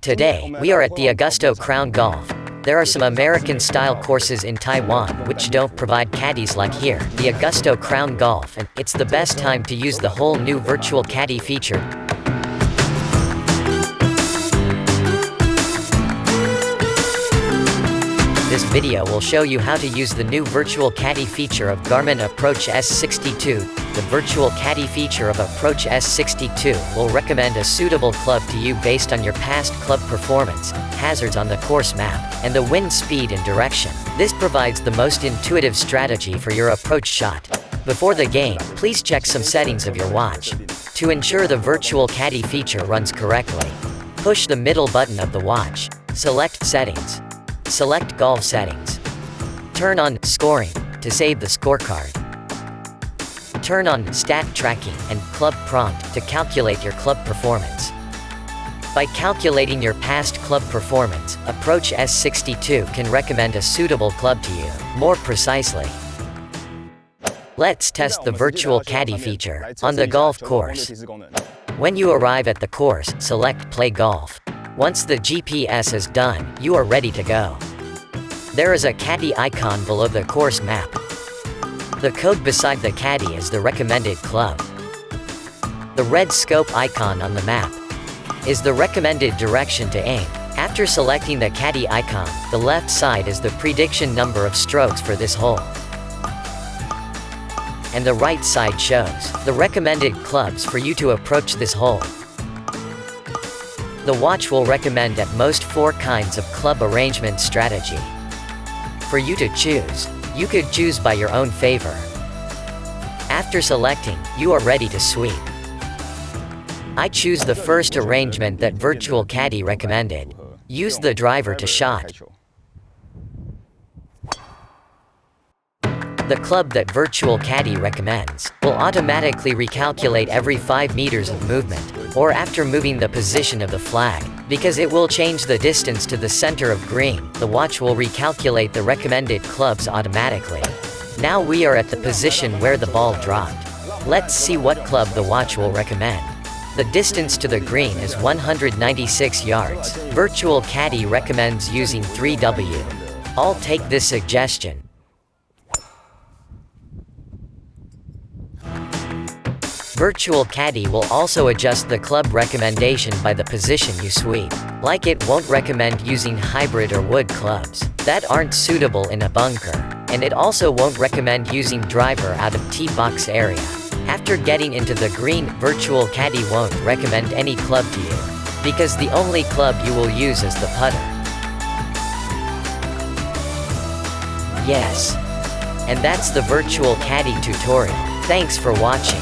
Today, we are at the Augusto Crown Golf. There are some American-style courses in Taiwan which don't provide caddies like here, the Augusto Crown Golf, and it's the best time to use the whole new virtual caddy feature. This video will show you how to use the new virtual caddy feature of Garmin Approach S62. The virtual caddy feature of Approach S62 will recommend a suitable club to you based on your past club performance, hazards on the course map, and the wind speed and direction. This provides the most intuitive strategy for your approach shot. Before the game, please check some settings of your watch. To ensure the virtual caddy feature runs correctly, push the middle button of the watch. Select Settings. Select Golf Settings. Turn on Scoring to save the scorecard. Turn on Stat Tracking and Club Prompt to calculate your club performance. By calculating your past club performance, Approach S62 can recommend a suitable club to you more precisely. Let's test the virtual caddy feature on the golf course. When you arrive at the course, select Play Golf. Once the GPS is done, you are ready to go. There is a caddy icon below the course map. The code beside the caddy is the recommended club. The red scope icon on the map is the recommended direction to aim. After selecting the caddy icon, the left side is the prediction number of strokes for this hole. And the right side shows the recommended clubs for you to approach this hole. The watch will recommend at most 4 kinds of club arrangement strategy for you to choose. You could choose by your own favor. After selecting, you are ready to sweep. I choose the first arrangement that Virtual Caddy recommended. Use the driver to shot. The club that Virtual Caddy recommends will automatically recalculate every 5 meters of movement, or after moving the position of the flag. Because it will change the distance to the center of green, the watch will recalculate the recommended clubs automatically. Now we are at the position where the ball dropped. Let's see what club the watch will recommend. The distance to the green is 196 yards. Virtual Caddy recommends using 3W. I'll take this suggestion. Virtual Caddy will also adjust the club recommendation by the position you sweep. Like it won't recommend using hybrid or wood clubs that aren't suitable in a bunker. And it also won't recommend using driver out of tee box area. After getting into the green, Virtual Caddy won't recommend any club to you, because the only club you will use is the putter. Yes. And that's the Virtual Caddy tutorial. Thanks for watching.